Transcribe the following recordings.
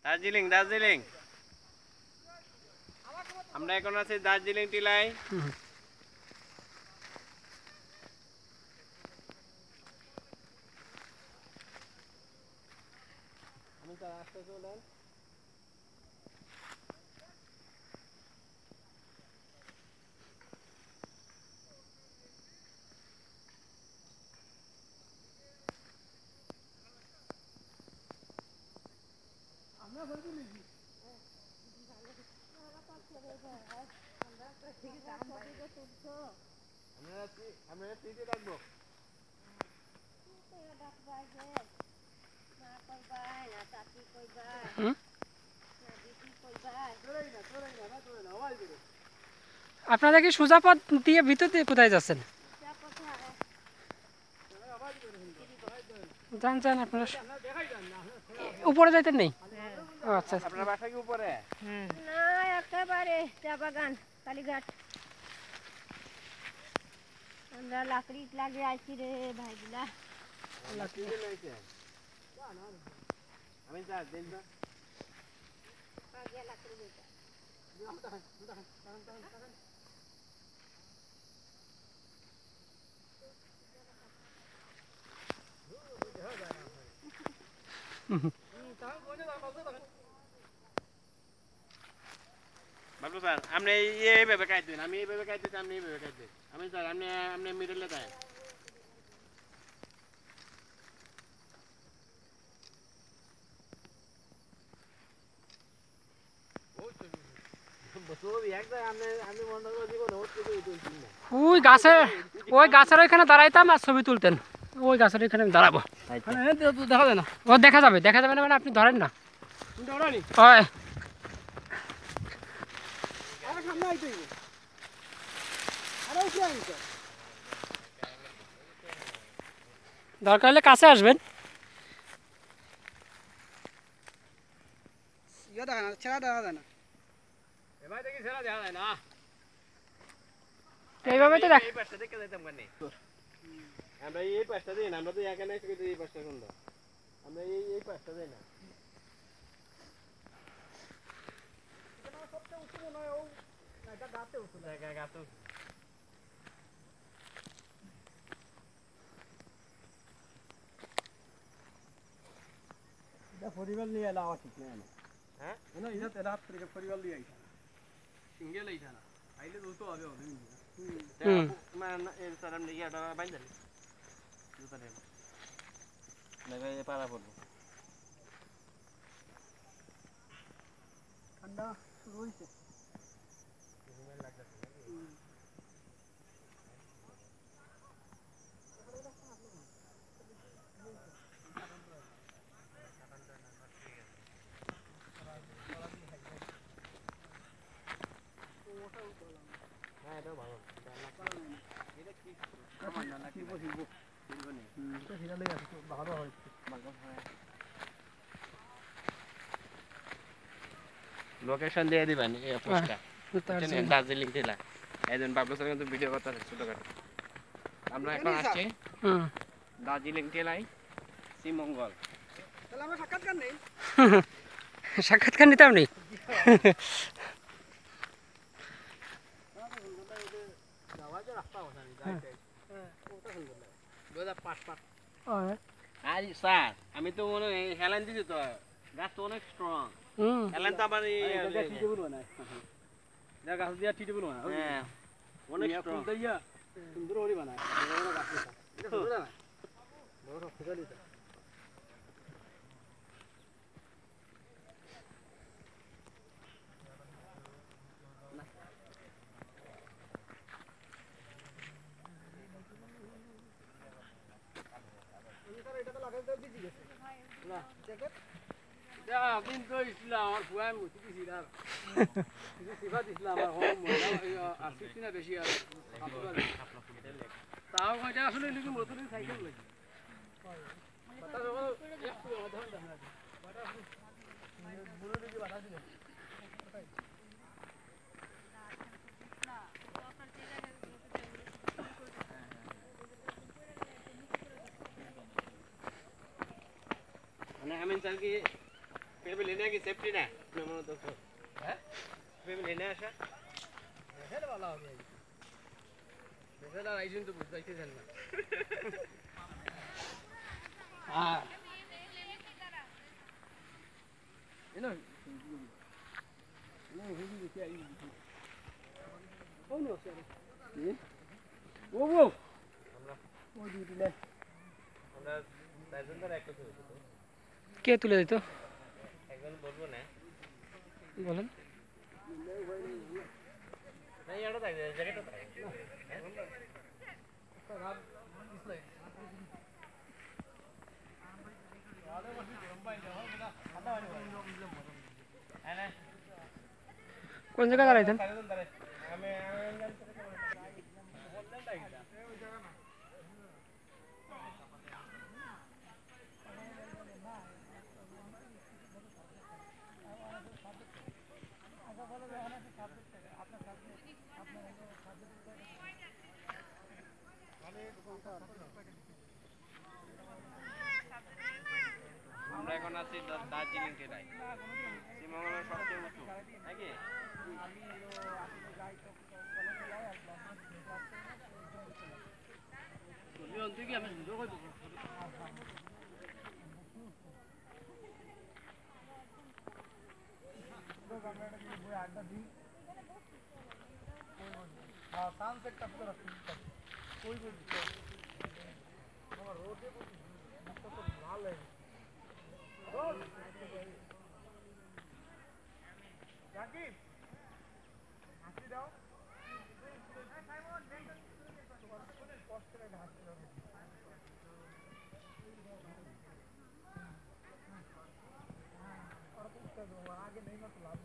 দার্জিলিং দার্জিলিং আমরা এখন আছি দার্জিলিং টিলায়। আমি তো আসতে চলেন। আমরা বলবো নাকি আমরা টিকে রাখবো। আপনারা কি সোজা পথ দিয়ে ভিতর দিয়ে কোথায় যাচ্ছেন? যান যান আপনারা উপরে যাইতেন নেই? আচ্ছা আপনার বাসা কি উপরে? না একেবারে চা বাগান কালীঘাট। আমরা লাকড়ি লাগে আইছি রে ভাইগুলা। আমি যা দেন না বাবলু স্যার আপনি এইভাবে কাটবেন, আমি এইভাবে কাটতেছি, আপনি এইভাবে কাটবেন। আমি স্যার আপনি আপনি মিডলে দেন। ওই গাছের ওইখানে দাঁড়াইতাম আর ছবি তুলতেন। ওই গাছের ওইখানে আমি দাঁড়াবো। দেখা যায় না। ও দেখা যাবে না মানে আপনি ধরেন না। ওই দরকার হলে কাছে আসবেন। এইভাবে তো দেখ। আমরা এই পাঁচটা দিই না, আমরা তো এখানে এই পাঁচটা সুন্দর, আমরা এই পাঁচটা দিই না। পরিবার নিয়ে এলা আমার ঠিক নেই। হ্যাঁ রাত থেকে পরিবার নিয়ে আইসা সিঙ্গেল আইসা না আইলে তো হবে স্যার আপনি কি একটা বাইন্দালি পাড়া পড়বো ঠান্ডা শুরু হয়েছে। হ্যাঁ এটাও ভালো। এটা কি ভালো হয় লোকেশন দিয়ে দিবেন এই পোস্টটা দার্জিলিং জেলা। একজন বাবলু স্যার কিন্তু ভিডিও করতে আছে ছোটখাটো। আমরা এখন আসছি দার্জিলিং জেলায় শ্রীমঙ্গল। তাহলে আমরা সাক্ষাৎকার নেই। সাক্ষাৎকার নিতাম নেই। আর স্যার আমি তো মনে হয় হেলান দিছি তো, গাছ তো অনেক স্ট্রং। হেলান তো আমার গাছ দিয়া ঠিক বলবো না। হ্যাঁ অনেক স্ট্রং। সুন্দর ওরি বানায় বড় শক্তিশালী। দিন তো ইসলাম আমার ফুয়াই মুছি দিছি আর সিফা দিছিলাম আমার হোম আর 16 না বেশি আর তাও কয়টা আসলে লিখি মোটরসাইকেল সাইকেল লাগি বাতা যখন একটু অধন জানা বাতা বুড়ো দিকে বাতা দিলে মানে আমি স্যার কি ফ্যামিলি নাকি সেফটি না মনে তো হ্যাঁ ফ্যামিলি না আসা হেড ভালো হবে বেলা রাইজুন তো বুঝাইতে জান না হ্যাঁ এনো নো হেভি দেখি আই ও নো স্যার কি ও আমরা ওই দিলে আমরা চারজন ধরে একটা ছবি তুলবো কে তুলে দিত একজন বলবো না বলেন না এটা দেখ জ্যাকেটটা দেখ রাত ইসলাই কোন জায়গায় দাঁড়াইতেন আমরা এখন আছি দার্জিলিং জেলায় শ্রীমঙ্গলের সবচেয়ে উঁচু নাকি আমি সুন্দর করে সানসেটটা পুরো কই কই আমার রোদে তো লাল লাগে রোদ জাকিব হাসি দাও কষ্ট করে হাসি দাও आगे नहीं मतलब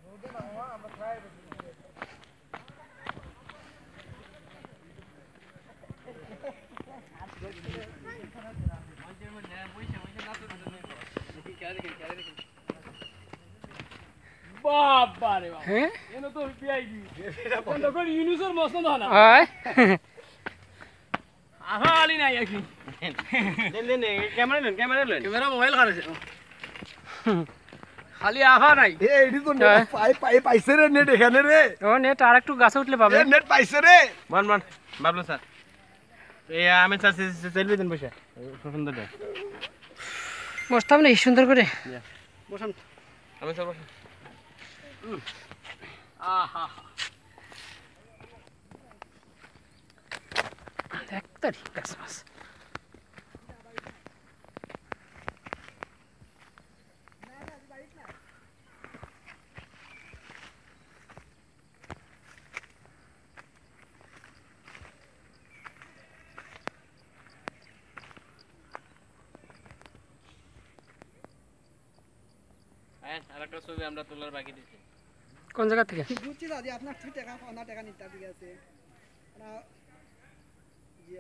रोदे ना हुआ हम ट्राई बाबा रे बाबा হ্যাঁ ये तो पीआईडी কোন তো ইউনিসর মস্ত না না আয় আহালি নাই একই লেন ক্যামেরা লেন ক্যামেরা মোবাইল খারাছে খালি আহা নাই এ এডি তো নেট পাইছে রে নেট এখানে রে ও নেট আর একটু গাছে উঠলে পাবে এ নেট পাইছে রে বল বাবলু স্যার এই আমি স্যার সেলফি দেন বসে সুন্দর দেখ বসতাম না সুন্দর করে বসান আমি স্যার বসে আহা দেখতারি গাছ মাছ হ্যাঁ আরেকটা ছবি আমরা তোলার বাকি দিছি কোন জায়গা থেকে বুঝছি দাদি আপনার ঠিক টাকা পাওনা টাকা নিতে ঠিক আছে না জি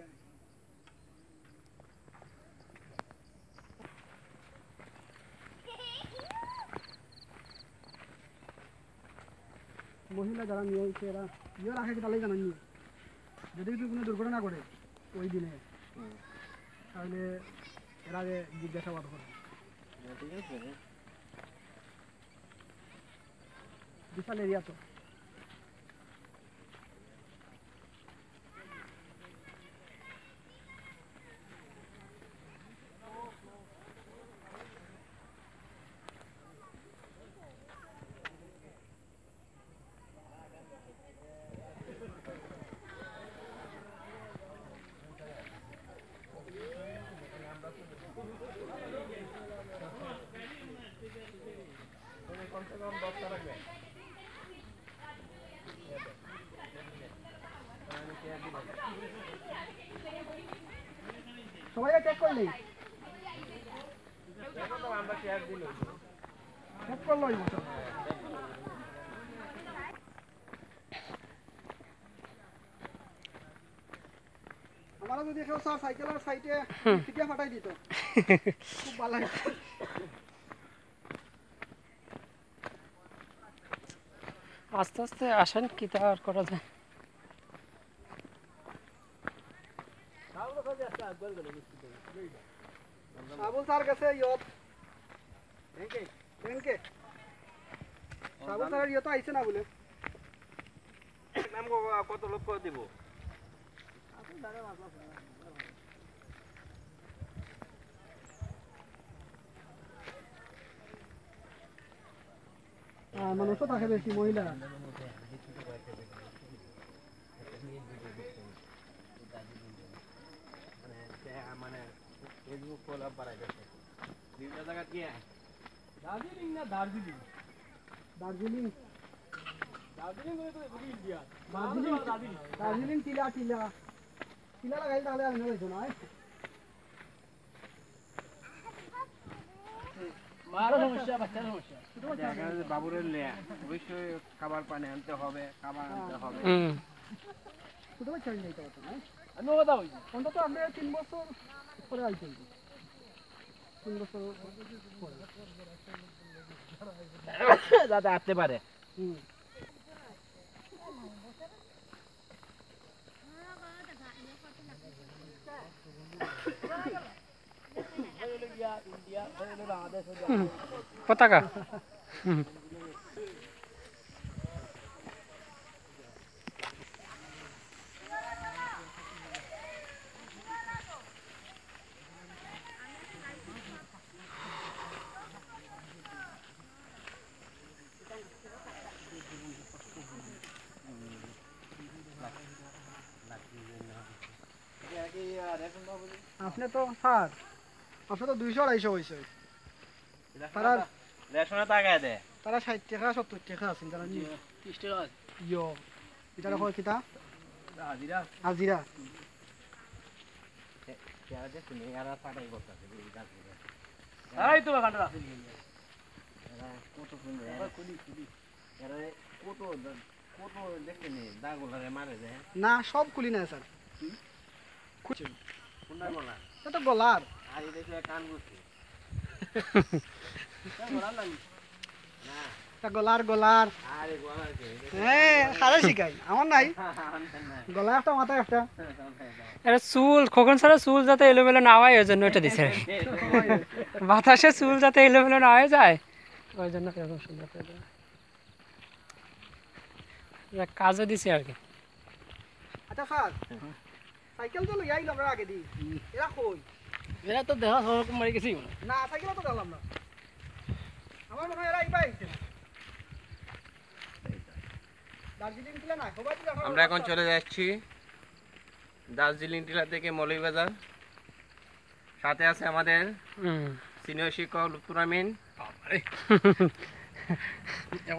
মহিলা যারা নিয়ে এসে এরা ইয়ে রাখে তাহলে জানাননি যদি কিছু কোনো দুর্ঘটনা করে ওই দিনে তাহলে এর আগে জিজ্ঞাসাবাদ করে ঠিক আছে বিশাল এরিয়া তো সবাই চেক করলি আমরা শেয়ার দিল চেক করলো আমারও যদি কেউ স্যার সাইকেলের সাইডে পিটিয়া ফাটাই দিত খুব ভালো লাগে আস্তে আস্তে আসেন কি তা আর করা যায় আবুল স্যার গেছে ইয়ত কেনকে সাবুর তার ইয়ে তো আইছে না বলে নাম কত লক্ষ দিব মানুষও থাকে বেশি মহিলা মানে ফেসবুক ফলো বাড়াই গেছে বিভিন্ন জায়গা কি দার্জিলিং না দার্জিলিং দার্জিলিং দার্জিলিং বলে তো খুবই ইন্ডিয়া দার্জিলিং টিলা টিলা টিলা লাগাইলে তাহলে আমি না যাইতো না মারো সমস্যা বাচ্চার সমস্যা বাবুরের অবশ্যই খাবার পানি আনতে হবে খাবার আনতে হবে ছোট বাচ্চা আমি যাইতে পারতো না আমি কথা বলছি অন্তত আমরা 3 বছর পরে আইছি 3 বছর পরে যাতে আসতে পারে পতাকা আপনি তো স্যার আপনি তো 200-250 হয়েছে তারা রেশনে টাকায় দেয় তারা 60 টাকা 70 টাকা আছেন তারা নি 30 টাকা ইয়ো এটা কয় কিতা হাজিরা হাজিরা যারা যে শুনে এরা পাঠাই করতেছে এই তো কাটা আছে এরা কত সুন্দর এরা কত কত দেখতে নেই দাগুলারে মারে যায় না সব কুলি না স্যার কোনটা বলা এটা গলার আর এই দেখে কান গুছি না এটা গলার গলার আরে গলার কে হ্যাঁ খারাপ শিখাই আমার নাই গলা একটা মাথা একটা এটা চুল খোকন ছাড়া চুল যাতে এলোমেলো না হয় ওই জন্য এটা দিছে বাতাসে চুল যাতে এলোমেলো না হয়ে যায় ওই জন্য এরকম সুন্দর করে দেয়। এটা কাজে দিছে আর কি আচ্ছা স্যার সাইকেল তো লই আইলাম আমরা আগে দি এরা কই এরা তো দেখা সরকম মারি গেছি না সাইকেল তো গেলাম না আমার মনে হয় এরা ইবা আইছে না দার্জিলিং টিলা না খবর টিলা আমরা এখন চলে যাচ্ছি দার্জিলিং টিলা থেকে মৌলভীবাজার সাথে আছে আমাদের সিনিয়র শিক্ষক লুৎফুর আমিন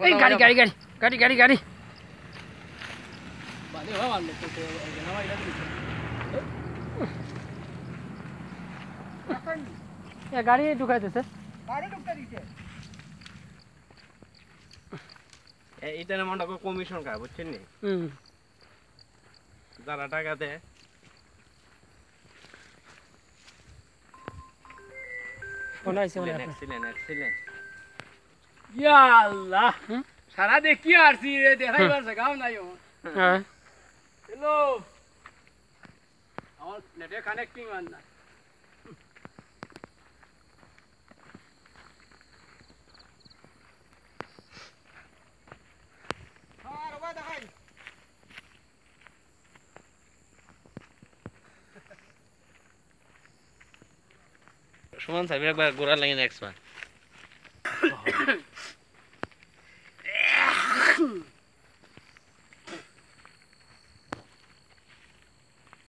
এই গাড়ি গাড়ি গাড়ি গাড়ি গাড়ি গাড়ি গাড়ি ঢুকাইতেছে গাড়ি ঢুকতে দিছে এইটা মনে হয় কমিশন খায় বুঝছেন নি যারা টাকা দেয় ফোন আইছে মানে এক্সিলেন্ট এক্সিলেন্ট ইয়া আল্লাহ সারা দেখি আসছি রে দেখাইবার জায়গাও নাই হ্যাঁ হ্যালো আমার নেটে কানেক্টিং মান না আর ওবা দেখাই সুমন সাহেব একবার গোড়া লাগে নেক্সট বার